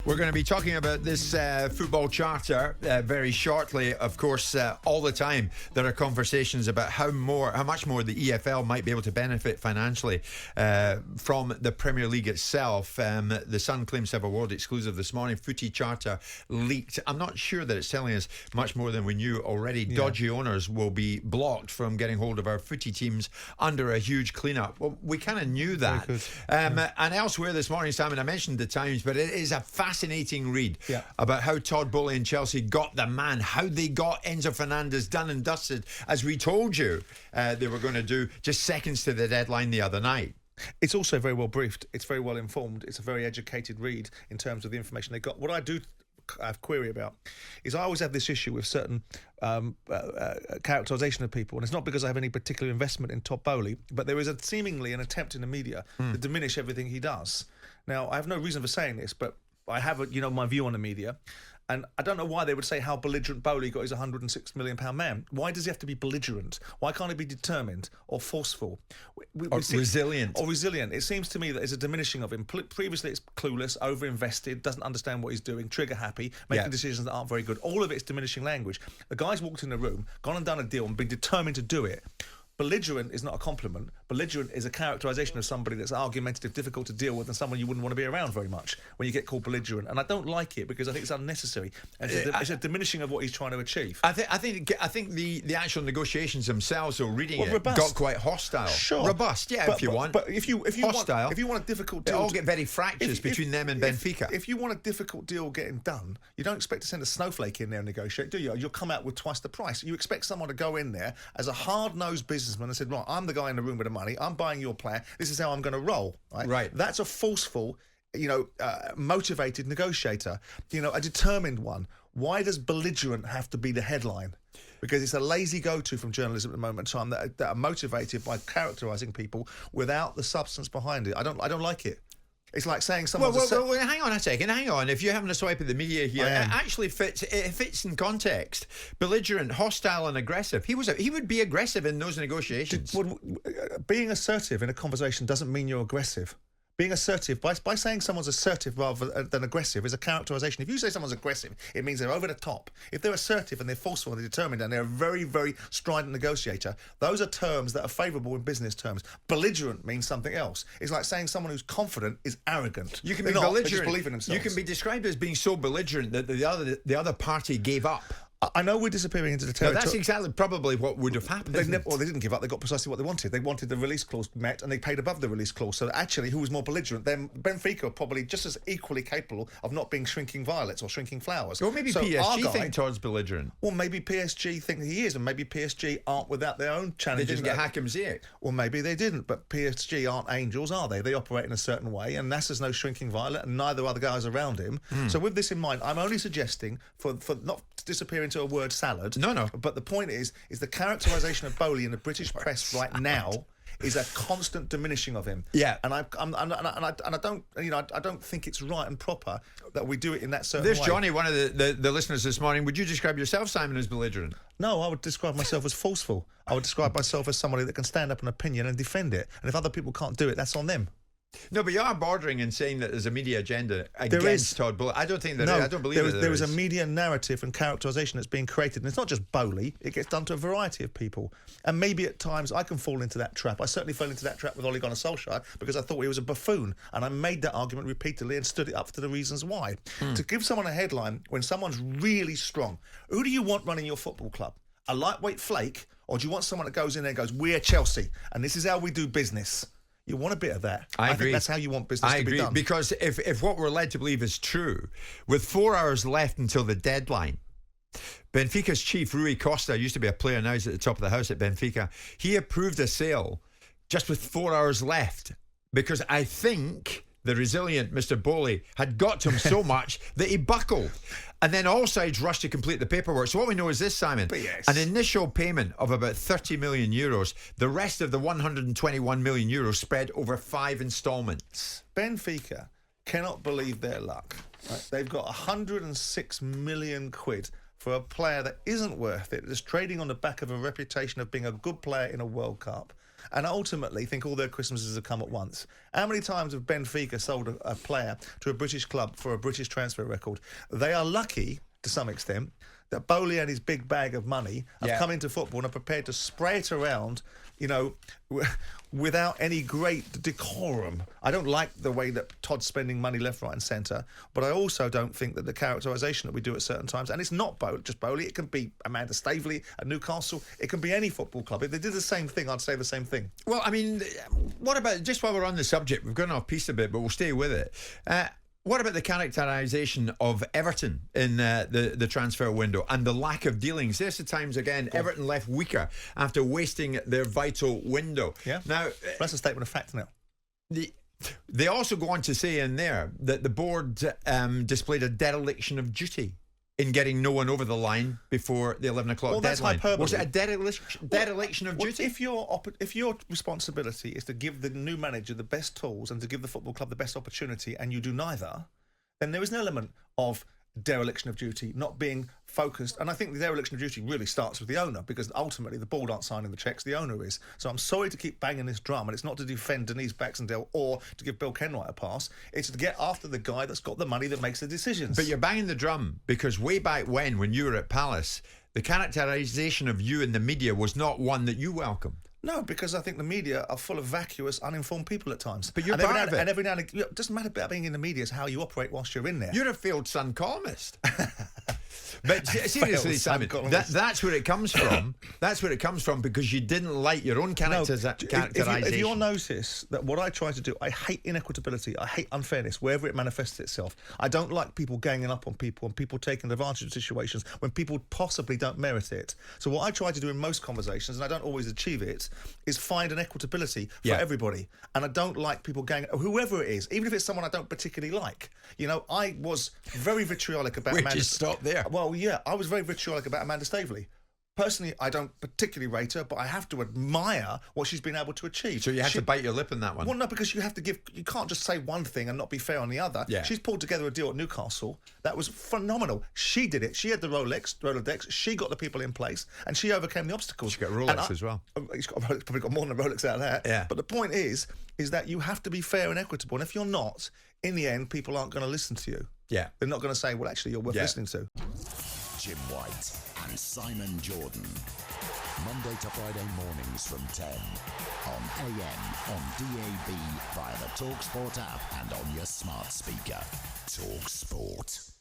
We're going to be talking about this football charter very shortly. Of course, all the time there are conversations about how much more the EFL might be able to benefit financially from the Premier League itself. The Sun claims to have a world exclusive this morning. Footy charter leaked. I'm not sure that it's telling us much more than we knew already. Yeah. Dodgy owners will be blocked from getting hold of our footy teams under a huge clean-up. Well, we kind of knew that. And elsewhere this morning, Simon, I mentioned the Times, but it is a fascinating read about how Todd Boehly and Chelsea got the man, how they got Enzo Fernandez done and dusted, as we told you they were going to do just seconds to the deadline the other night. It's also very well briefed. It's very well informed. It's a very educated read in terms of the information they got. What I do have query about is I always have this issue with certain characterisation of people, and it's not because I have any particular investment in Todd Boehly, but there is seemingly an attempt in the media to diminish everything he does. Now, I have no reason for saying this, but I have my view on the media, and I don't know why they would say how belligerent Boehly got his £106 million man. Why does he have to be belligerent? Why can't he be determined or forceful? Resilient. Or resilient. It seems to me that it's a diminishing of him. Previously, it's clueless, overinvested, doesn't understand what he's doing, trigger happy, making decisions that aren't very good. All of it's diminishing language. The guy's walked in the room, gone and done a deal and been determined to do it. Belligerent is not a compliment. Belligerent is a characterisation of somebody that's argumentative, difficult to deal with, and someone you wouldn't want to be around very much when you get called belligerent. And I don't like it because I think it's unnecessary. It's a diminishing of what he's trying to achieve. I think the actual negotiations themselves, or reading it, got quite hostile. Sure, robust, if you want. But if you hostile, if you want a difficult deal, they all get very fractious between them and Benfica. If you want a difficult deal getting done, you don't expect to send a snowflake in there and negotiate, do you? You'll come out with twice the price. You expect someone to go in there as a hard-nosed businessman and said, right, I'm the guy in the room with the money. I'm buying your plan. This is how I'm going to roll. Right. That's a forceful, motivated negotiator. A determined one. Why does belligerent have to be the headline? Because it's a lazy go-to from journalism at the moment in time that are motivated by characterising people without the substance behind it. I don't like it. It's like saying someone's well, hang on a second. Hang on. If you're having a swipe at the media here, it actually fits. It fits in context. Belligerent, hostile, and aggressive. He would be aggressive in those negotiations. Being assertive in a conversation doesn't mean you're aggressive. Being assertive, by saying someone's assertive rather than aggressive, is a characterisation. If you say someone's aggressive, it means they're over the top. If they're assertive and they're forceful and they're determined and they're a very, very strident negotiator, those are terms that are favourable in business terms. Belligerent means something else. It's like saying someone who's confident is arrogant. You can be belligerent. They just believe in themselves. You can be described as being so belligerent that the other party gave up. I know we're disappearing into the territory. No, that's exactly probably what would have happened. They didn't give up. They got precisely what they wanted. They wanted the release clause met, and they paid above the release clause. So actually, who was more belligerent? Then Benfica are probably just as equally capable of not being shrinking violets or shrinking flowers. Well, maybe PSG think Todd's belligerent. Well, maybe PSG think he is, and maybe PSG aren't without their own challenges. They didn't get Hakim Ziyech. Well, maybe they didn't, but PSG aren't angels, are they? They operate in a certain way, and Nasser's no shrinking violet, and neither are the guys around him. So with this in mind, I'm only suggesting, for not to disappear into a word salad. No. But the point is the characterisation of Boehly in the British press right now is a constant diminishing of him. Yeah. And I don't think it's right and proper that we do it in that certain way. There's Johnny, one of the listeners this morning. Would you describe yourself, Simon, as belligerent? No, I would describe myself as forceful. I would describe myself as somebody that can stand up an opinion and defend it. And if other people can't do it, that's on them. No, but you are bordering in saying that there's a media agenda against Todd Boehly. I don't think that. I don't believe there is a media narrative and characterisation that's being created, and it's not just Boehly. It gets done to a variety of people, and maybe at times I can fall into that trap. I certainly fell into that trap with Ole Gunnar Solskjaer because I thought he was a buffoon, and I made that argument repeatedly and stood it up for the reasons why. To give someone a headline when someone's really strong, who do you want running your football club? A lightweight flake, or do you want someone that goes in there and goes, "We're Chelsea, and this is how we do business"? You want a bit of that. I agree. Think that's how you want business to be done. Because if what we're led to believe is true, with 4 hours left until the deadline, Benfica's chief, Rui Costa, used to be a player, now he's at the top of the house at Benfica, he approved a sale just with 4 hours left because I think the resilient Mr. Boehly had got to him so much that he buckled. And then all sides rushed to complete the paperwork. So what we know is this, Simon. Yes. An initial payment of about 30 million euros. The rest of the 121 million euros spread over 5 instalments. Benfica cannot believe their luck. Right? They've got 106 million quid for a player that isn't worth it, that's trading on the back of a reputation of being a good player in a World Cup. and ultimately think all their Christmases have come at once. How many times have Benfica sold a player to a British club for a British transfer record? They are lucky, to some extent, that Boehly and his big bag of money have come into football and are prepared to spray it around, you know, without any great decorum. I don't like the way that Todd's spending money left, right and centre, but I also don't think that the characterisation that we do at certain times, and it's not just Boehly, it can be Amanda Staveley at Newcastle, it can be any football club. If they did the same thing, I'd say the same thing. Well, I mean, what about, just while we're on the subject, we've gone off piece a bit, but we'll stay with it. What about the characterisation of Everton in the transfer window and the lack of dealings? There's the times, again, Everton left weaker after wasting their vital window. Yeah. Now, that's a statement of fact now. They also go on to say in there that the board displayed a dereliction of duty in getting no one over the line before the 11 o'clock deadline. That's hyperbole. Was it a dereliction of duty? If your responsibility is to give the new manager the best tools and to give the football club the best opportunity, and you do neither, then there is an element of dereliction of duty, not being focused. And I think the dereliction of duty really starts with the owner, because ultimately the board aren't signing the cheques, the owner is. So I'm sorry to keep banging this drum, and it's not to defend Denise Baxendale or to give Bill Kenwright a pass. It's to get after the guy that's got the money that makes the decisions. But you're banging the drum because way back when you were at Palace, the characterisation of you in the media was not one that you welcomed. No, because I think the media are full of vacuous, uninformed people at times. But you're part of it. And every now and again, it doesn't matter about being in the media, it's how you operate whilst you're in there. You're a failed Sun columnist. But seriously, Simon, that's where it comes from. That's where it comes from, because you didn't like your own characterisation. If you'll notice that what I try to do, I hate inequitability, I hate unfairness, wherever it manifests itself. I don't like people ganging up on people and people taking advantage of situations when people possibly don't merit it. So what I try to do in most conversations, and I don't always achieve it, is find an equitability for everybody. And I don't like people ganging, whoever it is, even if it's someone I don't particularly like. You know, I was very vitriolic about Amanda. Just stop there. Well, yeah, I was very vitriolic about Amanda Staveley. Personally, I don't particularly rate her, but I have to admire what she's been able to achieve. So you have to bite your lip on that one? Well, no, because you can't just say one thing and not be fair on the other. Yeah. She's pulled together a deal at Newcastle that was phenomenal. She did it. She had the Rolodex. She got the people in place, and she overcame the obstacles. She got a Rolex as well. She's probably got more than a Rolex out of that. Yeah. But the point is that you have to be fair and equitable. And if you're not, in the end, people aren't going to listen to you. Yeah. They're not going to say, well, actually, you're worth listening to. Jim White and Simon Jordan. Monday to Friday mornings from 10 on AM, on DAB, via the talkSPORT app and on your smart speaker. talkSPORT.